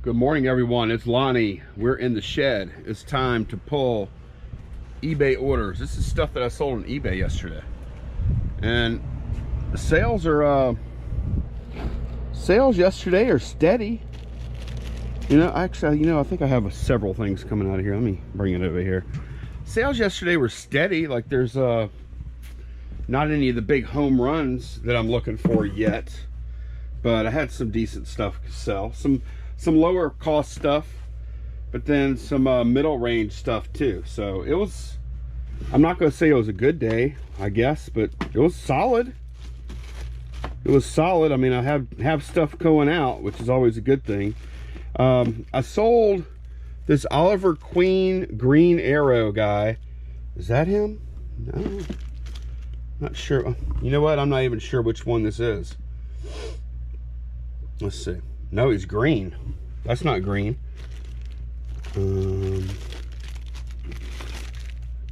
Good morning, everyone. It's Lonnie. We're in the shed. It's time to pull eBay orders. This is stuff that I sold on eBay yesterday, and the sales yesterday are steady. I think I have several things coming out of here. Let me bring it over here. Sales yesterday were steady. Like, there's not any of the big home runs that I'm looking for yet, but I had some decent stuff to sell. Some lower cost stuff, but then some middle range stuff too. So it was, I'm not going to say it was a good day, I guess, but it was solid. It was solid. I mean, I have stuff going out, which is always a good thing. I sold this Oliver Queen Green Arrow guy. Is that him? No, not sure. You know what? I'm not even sure which one this is. Let's see. No, he's green. That's not green. Oh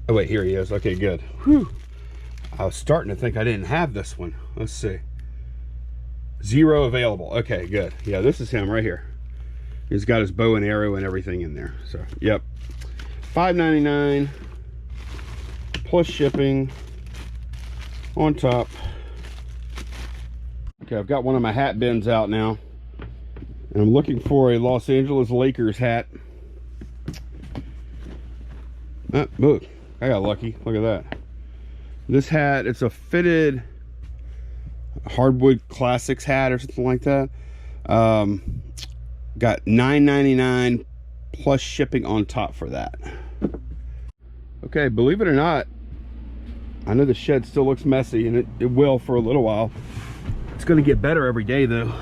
wait, here he is. Okay, good. Whew. I was starting to think I didn't have this one. Let's see. 0 available. Okay, good. Yeah, this is him right here. He's got his bow and arrow and everything in there. So, yep. $5.99 plus shipping on top. Okay, I've got one of my hat bins out now, and I'm looking for a Los Angeles Lakers hat. Look, I got lucky. Look at that. This hat, it's a fitted hardwood classics hat or something like that. Got $9.99 plus shipping on top for that. Okay, believe it or not, I know the shed still looks messy, and it will for a little while. It's going to get better every day though.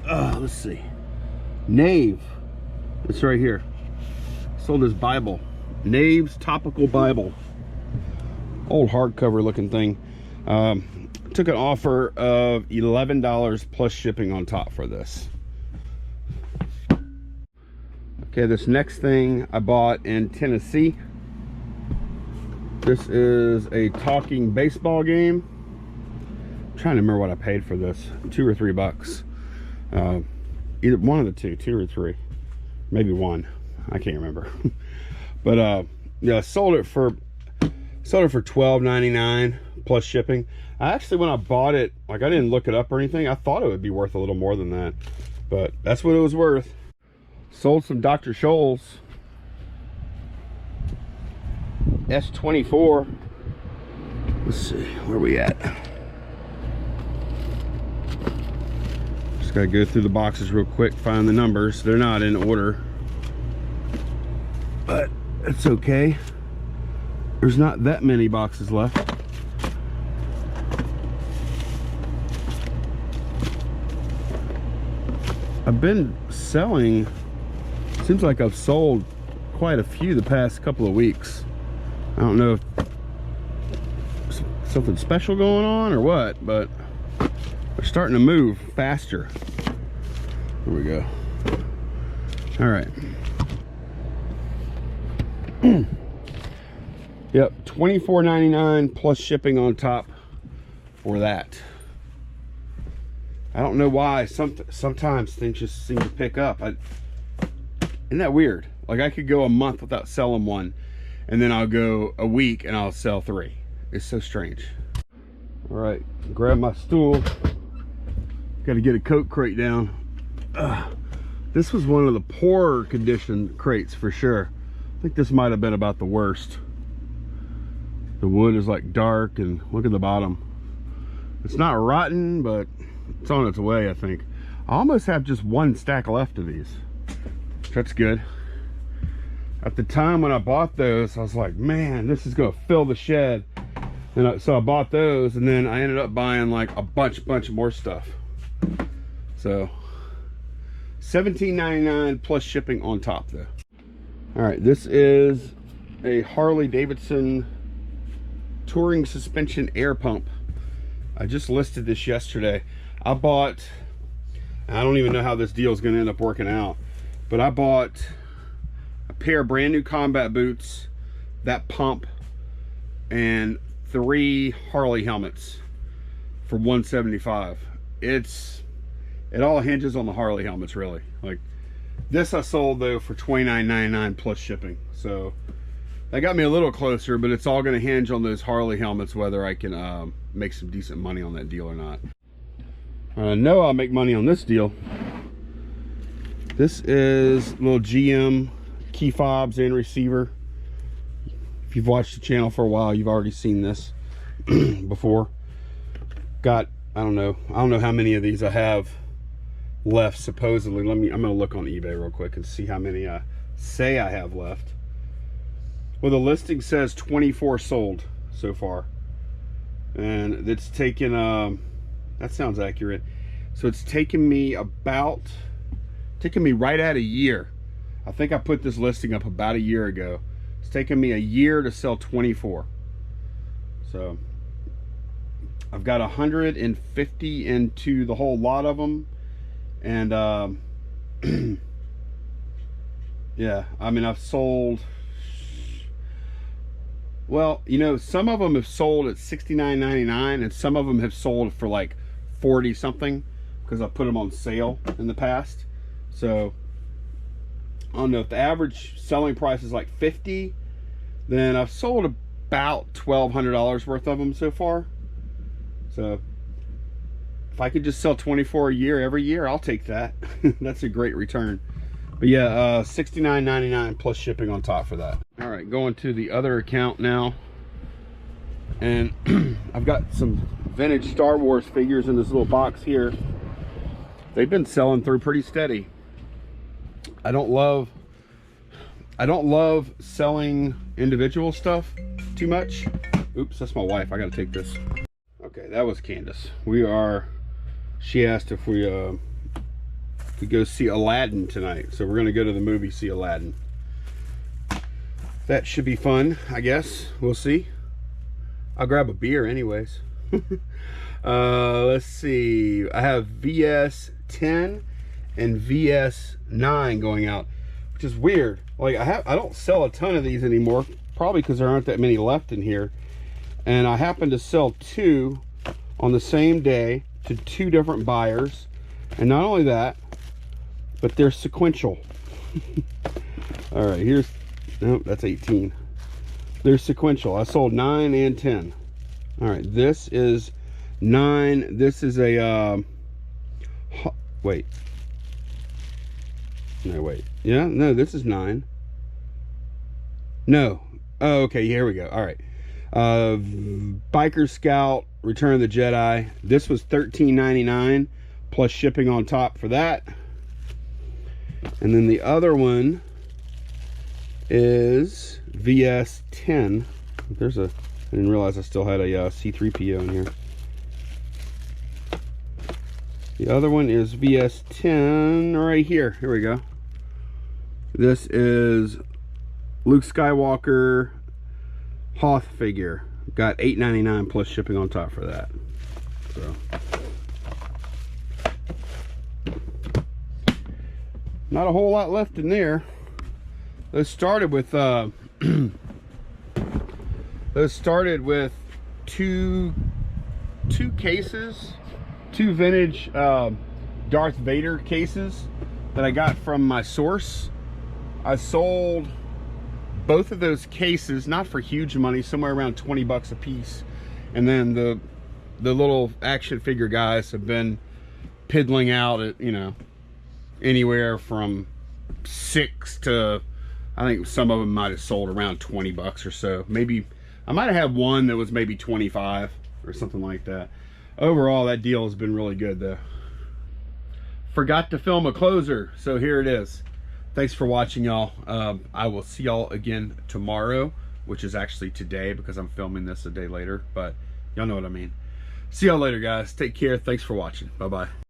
Let's see. Nave, it's right here. Sold this Bible, Nave's Topical Bible, old hardcover looking thing. Took an offer of $11 plus shipping on top for this. Okay, this next thing I bought in Tennessee. This is a talking baseball game. I'm trying to remember what I paid for this. $2 or $3. Either one of the two or three, maybe one, I can't remember. But yeah, I sold it for $12.99 plus shipping. I actually, when I bought it, like, I didn't look it up or anything. I thought it would be worth a little more than that, but that's what it was worth. Sold some Dr. Scholl's S24. Let's see, where we at? Gotta go through the boxes real quick, find the numbers. They're not in order, but it's okay. There's not that many boxes left. I've been selling, seems like I've sold quite a few the past couple of weeks. I don't know if something special going on or what, but they're starting to move faster. Here we go. All right. Yep, $24.99 plus shipping on top for that. I don't know why. Sometimes things just seem to pick up. Isn't that weird? Like, I could go a month without selling one, and then I'll go a week and I'll sell 3. It's so strange. All right, grab my stool. Got to get a coat crate down. This was one of the poorer condition crates for sure. I think this might have been about the worst. The wood is like dark, and look at the bottom. It's not rotten, but it's on its way, I think. I almost have just one stack left of these. That's good. At the time when I bought those, I was like, man, this is gonna fill the shed. And so I bought those, and then I ended up buying like a bunch more stuff. So $17.99 plus shipping on top though. All right, this is a Harley Davidson touring suspension air pump. I just listed this yesterday. I bought, I don't even know how this deal is going to end up working out, but I bought a pair of brand new combat boots, that pump, and 3 Harley helmets for $175. It all hinges on the Harley helmets, really. Like, This I sold though for $29.99 plus shipping. So that got me a little closer, but it's all going to hinge on those Harley helmets, whether I can make some decent money on that deal or not. I know I'll make money on this deal. This is little GM key fobs and receiver. If you've watched the channel for a while, you've already seen this before. Got, I don't know how many of these I have left supposedly. I'm gonna look on eBay real quick and see how many I say I have left. Well, the listing says 24 sold so far, and it's taken that sounds accurate. So it's taken me right at a year. I think I put this listing up about a year ago. It's taken me a year to sell 24. So I've got 150 into the whole lot of them. And yeah, I mean, I've sold, well, you know, some of them have sold at $69.99 and some of them have sold for like 40 something because I put them on sale in the past. So I don't know, if the average selling price is like 50, then I've sold about $1,200 worth of them so far. So if I could just sell 24 a year every year, I'll take that. That's a great return. But yeah, $69.99 plus shipping on top for that. All right, going to the other account now, and I've got some vintage Star Wars figures in this little box here. They've been selling through pretty steady. I don't love selling individual stuff too much. Oops, that's my wife. I gotta take this. Okay, that was Candace. She asked if we go see Aladdin tonight. So we're gonna go to the movie, see Aladdin. That should be fun, I guess. We'll see. I'll grab a beer anyways. Let's see. I have VS10 and VS9 going out, which is weird. Like I don't sell a ton of these anymore, probably because there aren't that many left in here. And I happened to sell 2 on the same day to 2 different buyers. And not only that, but they're sequential. All right, here's, nope, that's 18. They're sequential. I sold 9 and 10. All right, this is 9. This is a, wait. No, wait. Yeah, no, this is 9. No. Oh, okay, here we go. All right. Biker Scout, Return of the Jedi. This was $13.99 plus shipping on top for that. And then the other one is VS10. I didn't realize I still had a C3PO in here. The other one is VS10 right here. Here we go. This is Luke Skywalker Hoth figure. Got $8.99 plus shipping on top for that. So not a whole lot left in there. Those started with two cases, 2 vintage Darth Vader cases that I got from my source. I sold both of those cases, not for huge money, somewhere around 20 bucks a piece. And then the little action figure guys have been piddling out at, you know, anywhere from 6 to, I think some of them might have sold around 20 bucks or so. Maybe I might have had one that was maybe 25 or something like that. Overall, that deal has been really good though. Forgot to film a closer, so here it is. Thanks for watching, y'all. I will see y'all again tomorrow, which is actually today because I'm filming this a day later, but y'all know what I mean. See y'all later, guys. Take care. Thanks for watching. Bye-bye.